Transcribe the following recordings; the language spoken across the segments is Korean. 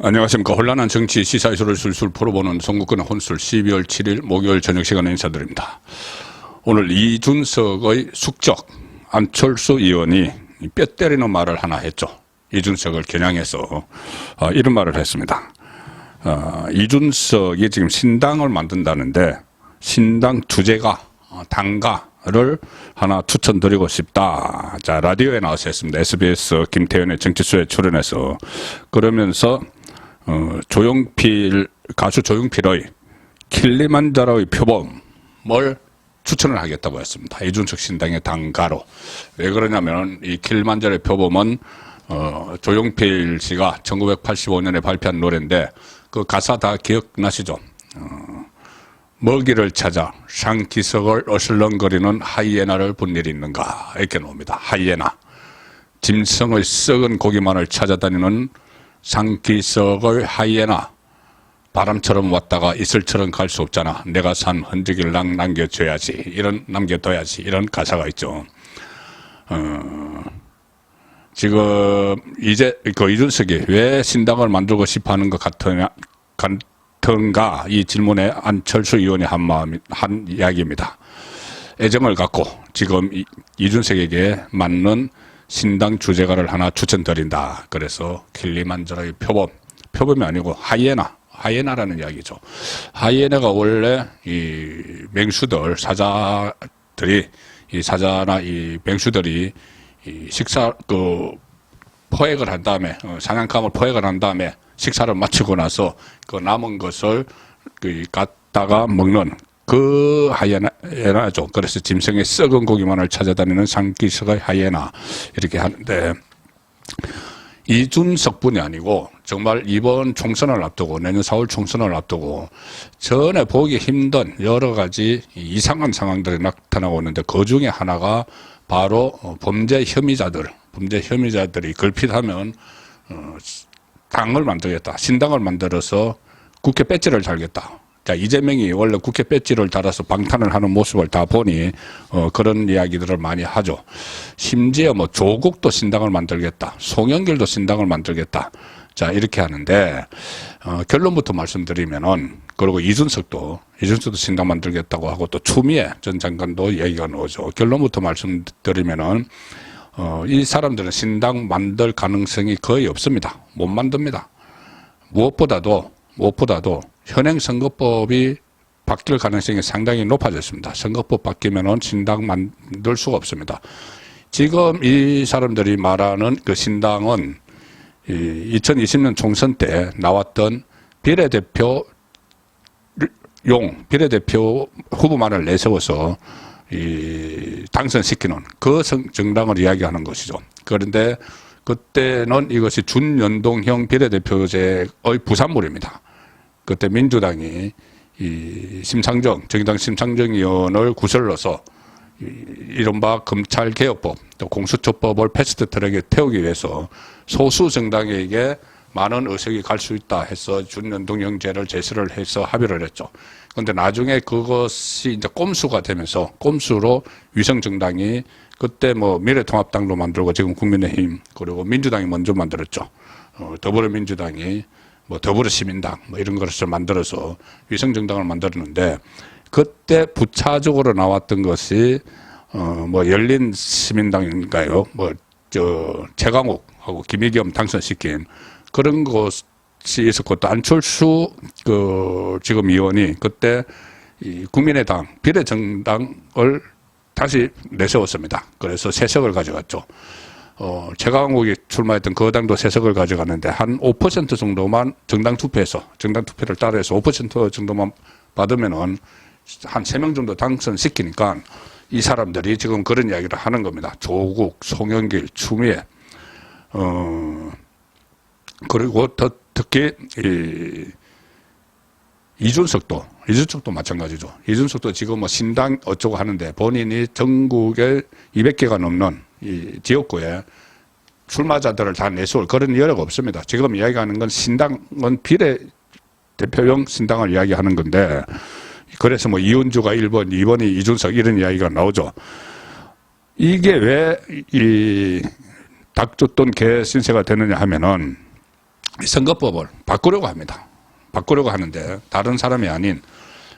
안녕하십니까. 혼란한 정치 시사 이슈를 술술 풀어보는 송국근의 혼술 12월 7일 목요일 저녁 시간에 인사드립니다. 오늘 이준석의 숙적 안철수 의원이 뼈 때리는 말을 하나 했죠. 이준석을 겨냥해서 이런 말을 했습니다. 이준석이 지금 신당을 만든다는데 신당 주제가 당가를 하나 추천드리고 싶다. 자, 라디오에 나와서 했습니다. SBS 김태현의 정치쇼에 출연해서 그러면서 가수 조용필의 킬리만자로의 표범을 추천을 하겠다고 했습니다. 이준석 신당의 당가로. 왜 그러냐면 이 킬리만자로의 표범은 조용필 씨가 1985년에 발표한 노래인데 그 가사 다 기억나시죠? 먹이를 찾아 상기석을 어슬렁거리는 하이에나를 본 일이 있는가 이렇게 나옵니다. 하이에나. 짐승의 썩은 고기만을 찾아다니는 상기석의 하이에나. 바람처럼 왔다가 이슬처럼 갈 수 없잖아. 내가 산 흔적을 남겨줘야지. 남겨둬야지. 이런 가사가 있죠. 지금 이제 그 이준석이 왜 신당을 만들고 싶어 하는 것 같은가 이 질문에 안철수 의원이 한 이야기입니다. 애정을 갖고 지금 이준석에게 맞는 신당 주제가를 하나 추천드린다. 그래서 킬리만자로의 표범이 아니고 하이에나라는 이야기죠. 하이에나가 원래 이 맹수들, 사자나 이 맹수들이 이 포획을 한 다음에, 사냥감을 포획을 한 다음에 식사를 마치고 나서 그 남은 것을 갖다가 먹는 그 하이에나죠. 그래서 짐승의 썩은 고기만을 찾아다니는 상기석의 하이에나. 이렇게 하는데, 이준석뿐이 아니고, 정말 이번 총선을 앞두고, 내년 4월 총선을 앞두고, 전에 보기 힘든 여러 가지 이상한 상황들이 나타나고 있는데, 그 중에 하나가 바로 범죄 혐의자들이 걸핏하면, 당을 만들겠다. 신당을 만들어서 국회 배지를 달겠다. 자, 이재명이 원래 국회 배지를 달아서 방탄을 하는 모습을 다 보니, 그런 이야기들을 많이 하죠. 심지어 조국도 신당을 만들겠다. 송영길도 신당을 만들겠다. 자, 이렇게 하는데, 결론부터 말씀드리면은, 그리고 이준석도 신당 만들겠다고 하고 또 추미애 전 장관도 얘기가 나오죠. 결론부터 말씀드리면은, 이 사람들은 신당 만들 가능성이 거의 없습니다. 못 만듭니다. 무엇보다도 현행 선거법이 바뀔 가능성이 상당히 높아졌습니다. 선거법 바뀌면은 신당 만들 수가 없습니다. 지금 이 사람들이 말하는 그 신당은 2020년 총선 때 나왔던 비례대표 후보만을 내세워서 당선시키는 그 정당을 이야기하는 것이죠. 그런데 그때는 이것이 준연동형 비례대표제의 부산물입니다. 그때 민주당이 정의당 심상정 의원을 구설러서 이른바 검찰개혁법, 또 공수처법을 패스트트랙에 태우기 위해서 소수 정당에게 많은 의석이 갈 수 있다 해서 준연동형제를 제시를 해서 합의를 했죠. 그런데 나중에 그것이 이제 꼼수가 되면서 꼼수로 위성정당이 그때 미래통합당도 만들고 지금 국민의힘 그리고 민주당이 먼저 만들었죠. 더불어민주당이 더불어시민당 이런 것을 만들어서 위성정당을 만들었는데 그때 부차적으로 나왔던 것이 열린시민당인가요? 최강욱하고 김의겸 당선시킨 그런 것이 있었고 또 안철수 지금 의원이 그때 이 국민의당 비례정당을 다시 내세웠습니다. 그래서 3석을 가져갔죠. 최강욱이 출마했던 그 당도 3석을 가져갔는데 한 5% 정도만 정당 투표를 따라해서 5% 정도만 받으면은 한 3명 정도 당선시키니까 이 사람들이 지금 그런 이야기를 하는 겁니다. 조국, 송영길, 추미애, 그리고 특히 이준석도 마찬가지죠. 이준석도 지금 신당 어쩌고 하는데 본인이 전국에 200개가 넘는 이 지역구에 출마자들을 다 내세울 그런 여력이 없습니다. 지금 이야기하는 건 신당은 비례대표용 신당을 이야기하는 건데 그래서 이은주가 1번, 2번이 이준석 이런 이야기가 나오죠. 이게 왜 이 닭 줬던 개 신세가 되느냐 하면은 선거법을 바꾸려고 합니다. 바꾸려고 하는데 다른 사람이 아닌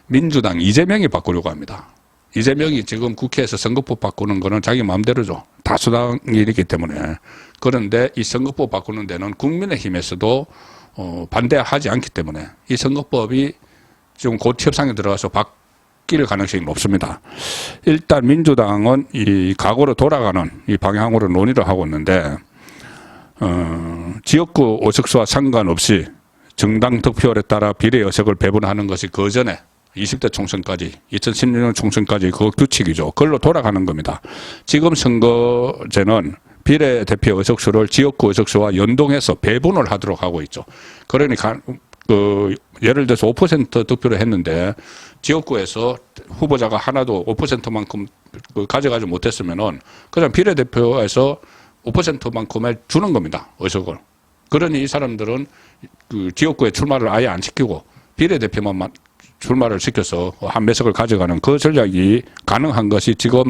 민주당 이재명이 바꾸려고 합니다. 이재명이 지금 국회에서 선거법 바꾸는 거는 자기 마음대로죠. 다수당 일이기 때문에. 그런데 이 선거법 바꾸는 데는 국민의힘에서도 반대하지 않기 때문에 이 선거법이 지금 곧 협상에 들어가서 바뀔 가능성이 높습니다. 일단 민주당은 이 과거로 돌아가는 이 방향으로 논의를 하고 있는데 지역구 의석수와 상관없이 정당 득표율에 따라 비례 의석을 배분하는 것이 그 전에 20대 총선까지 2016년 총선까지 그 규칙이죠. 그걸로 돌아가는 겁니다. 지금 선거제는 비례대표 의석수를 지역구 의석수와 연동해서 배분을 하도록 하고 있죠. 그러니까 예를 들어서 5% 득표를 했는데 지역구에서 후보자가 하나도 5%만큼 가져가지 못했으면은 그냥 비례대표에서 5%만큼에 주는 겁니다. 의석을. 그러니 이 사람들은 그 지역구에 출마를 아예 안 시키고 비례대표만 출마를 시켜서 한 몇 석을 가져가는 그 전략이 가능한 것이 지금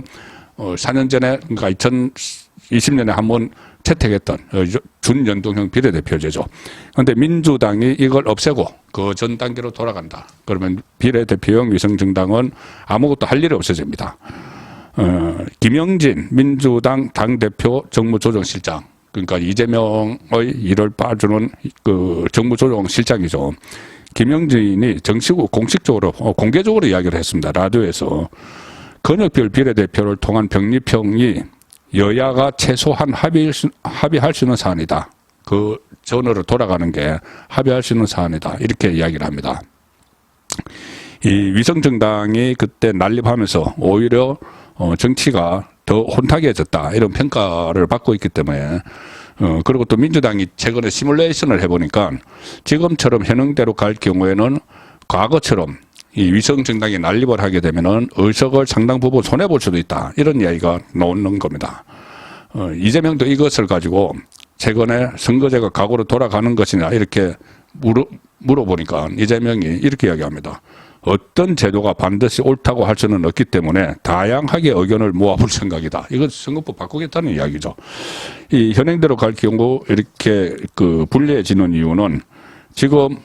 4년 전에 그러니까 2020년에 한번 채택했던 준연동형 비례대표제죠. 그런데 민주당이 이걸 없애고 그 전 단계로 돌아간다. 그러면 비례대표형 위성정당은 아무것도 할 일이 없어집니다. 김영진 민주당 당대표 정무조정실장, 그러니까 이재명의 일을 봐주는 그 정무조정실장이죠. 김영진이 공식적으로 공개적으로 이야기를 했습니다. 라디오에서 권역별 비례대표를 통한 병립형이 여야가 최소한 합의할 수 있는 사안이다. 그 전으로 돌아가는 게 합의할 수 있는 사안이다. 이렇게 이야기를 합니다. 이 위성정당이 그때 난립하면서 오히려 정치가 더 혼탁해졌다. 이런 평가를 받고 있기 때문에 그리고 또 민주당이 최근에 시뮬레이션을 해보니까 지금처럼 현행대로 갈 경우에는 과거처럼 이 위성정당이 난립을 하게 되면은 의석을 상당 부분 손해볼 수도 있다. 이런 이야기가 나오는 겁니다. 이재명도 이것을 가지고 최근에 선거제가 과거로 돌아가는 것이냐 이렇게 물어보니까 이재명이 이렇게 이야기합니다. 어떤 제도가 반드시 옳다고 할 수는 없기 때문에 다양하게 의견을 모아볼 생각이다. 이건 선거법 바꾸겠다는 이야기죠. 이 현행대로 갈 경우 이렇게 불리해지는 이유는 지금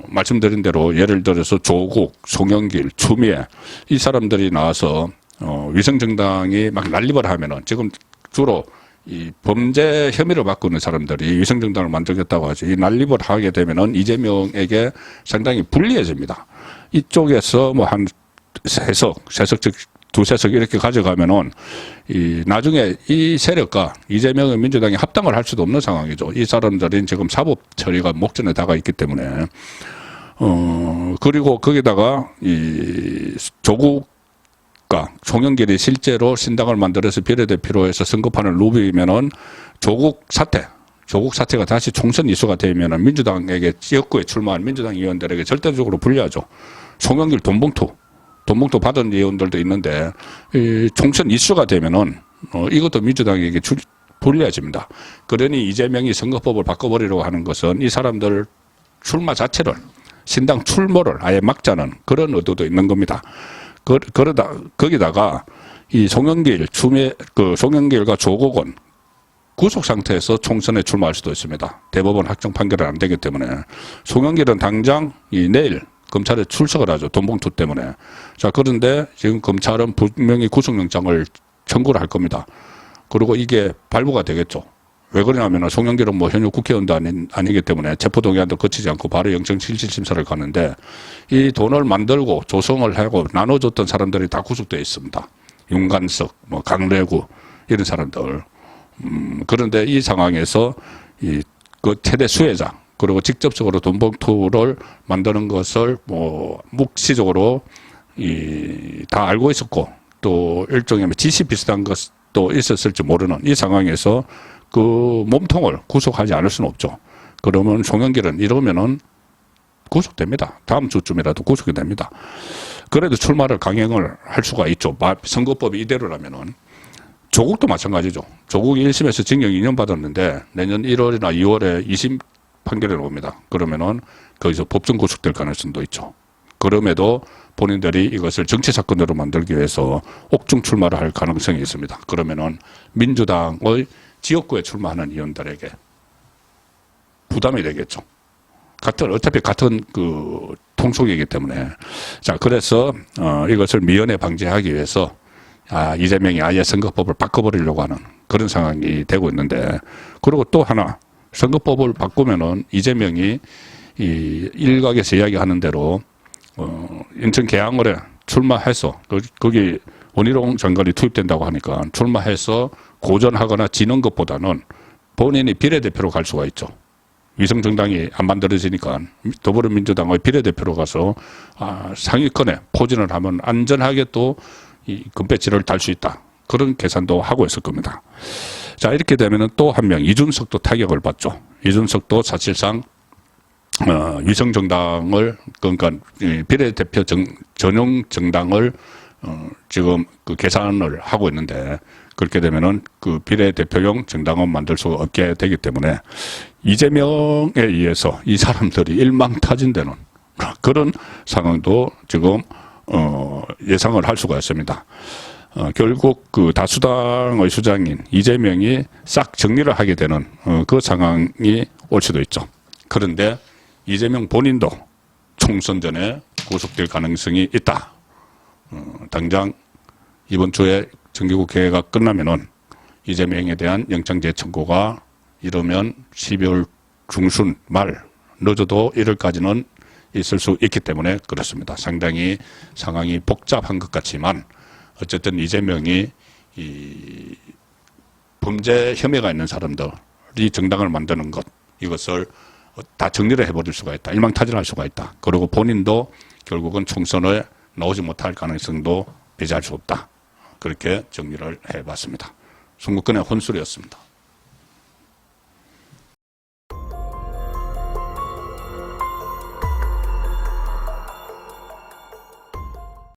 말씀드린 대로 예를 들어서 조국, 송영길, 추미애 이 사람들이 나와서 위성정당이 막 난립을 하면은 지금 주로 이 범죄 혐의를 받고 있는 사람들이 위성정당을 만들겠다고 하죠. 이 난립을 하게 되면은 이재명에게 상당히 불리해집니다. 이쪽에서 뭐 한 세석 즉 두세석 이렇게 가져가면은 나중에 이 세력과 이재명의 민주당이 합당을 할 수도 없는 상황이죠. 이 사람들은 지금 사법 처리가 목전에 다가 있기 때문에 그리고 거기다가 이 조국과 송영길이 실제로 신당을 만들어서 비례대표로 해서 선거판을 누비면은 조국 사태가 다시 총선 이슈가 되면은 민주당에게 지역구에 출마한 민주당 의원들에게 절대적으로 불리하죠. 송영길 돈봉투 받은 의원들도 있는데 총선 이슈가 되면은 이것도 민주당에게 불리해집니다. 그러니 이재명이 선거법을 바꿔버리려고 하는 것은 이 사람들 출마 자체를 신당 출몰을 아예 막자는 그런 의도도 있는 겁니다. 그러다 거기다가 이 송영길과 조국은 구속 상태에서 총선에 출마할 수도 있습니다. 대법원 확정 판결은 안 되기 때문에 송영길은 당장 내일 검찰에 출석을 하죠. 돈봉투 때문에. 자, 그런데 지금 검찰은 분명히 구속영장을 청구를 할 겁니다. 그리고 이게 발부가 되겠죠. 왜 그러냐면 송영길은 뭐 현역 국회의원도 아니기 때문에 체포동의안도 거치지 않고 바로 영장실질심사를 가는데 이 돈을 만들고 조성을 하고 나눠줬던 사람들이 다 구속되어 있습니다. 윤관석, 뭐 강래구 이런 사람들. 그런데 이 상황에서 그 최대 수혜자 그리고 직접적으로 돈봉투를 만드는 것을 뭐 묵시적으로 다 알고 있었고 또 일종의 지시 비슷한 것도 있었을지 모르는 이 상황에서 그 몸통을 구속하지 않을 수는 없죠. 그러면 송영길은 이러면은 구속됩니다. 다음 주쯤이라도 구속이 됩니다. 그래도 출마를 강행을 할 수가 있죠. 선거법이 이대로라면은. 조국도 마찬가지죠. 조국이 1심에서 징역 2년 받았는데 내년 1월이나 2월에 2심 판결이 나옵니다. 그러면은 거기서 법정 구속될 가능성도 있죠. 그럼에도 본인들이 이것을 정치사건으로 만들기 위해서 옥중 출마를 할 가능성이 있습니다. 그러면은 민주당의 지역구에 출마하는 의원들에게 부담이 되겠죠. 어차피 같은 그 통속이기 때문에. 자, 그래서, 이것을 미연에 방지하기 위해서, 이재명이 아예 선거법을 바꿔버리려고 하는 그런 상황이 되고 있는데, 그리고 또 하나, 선거법을 바꾸면은 이재명이 이 일각에서 이야기하는 대로, 인천 계양을에 출마해서, 거기 원희룡 장관이 투입된다고 하니까 출마해서 고전하거나 지는 것보다는 본인이 비례대표로 갈 수가 있죠. 위성정당이 안 만들어지니까 더불어민주당의 비례대표로 가서 상위권에 포진을 하면 안전하게 또 이 금배지를 달 수 있다. 그런 계산도 하고 있을 겁니다. 자, 이렇게 되면은 또 한 명, 이준석도 타격을 받죠. 이준석도 사실상 위성정당을, 그러니까 비례대표 전용 정당을 지금 그 계산을 하고 있는데, 그렇게 되면은 그 비례대표용 정당은 만들 수 없게 되기 때문에 이재명에 의해서 이 사람들이 일망타진되는 그런 상황도 지금 예상을 할 수가 있습니다. 결국 그 다수당의 수장인 이재명이 싹 정리를 하게 되는 그 상황이 올 수도 있죠. 그런데 이재명 본인도 총선 전에 구속될 가능성이 있다. 당장 이번 주에 정기국회가 끝나면은 이재명에 대한 영장재 청구가 이르면 12월 중순 말, 늦어도 1월까지는 있을 수 있기 때문에 그렇습니다. 상당히 상황이 복잡한 것 같지만 어쨌든 이재명이 이 범죄 혐의가 있는 사람들이 정당을 만드는 것, 이것을 다 정리를 해버릴 수가 있다. 일망타진할 수가 있다. 그리고 본인도 결국은 총선에 나오지 못할 가능성도 배제할 수 없다. 그렇게 정리를 해봤습니다. 송국근의 혼술이었습니다.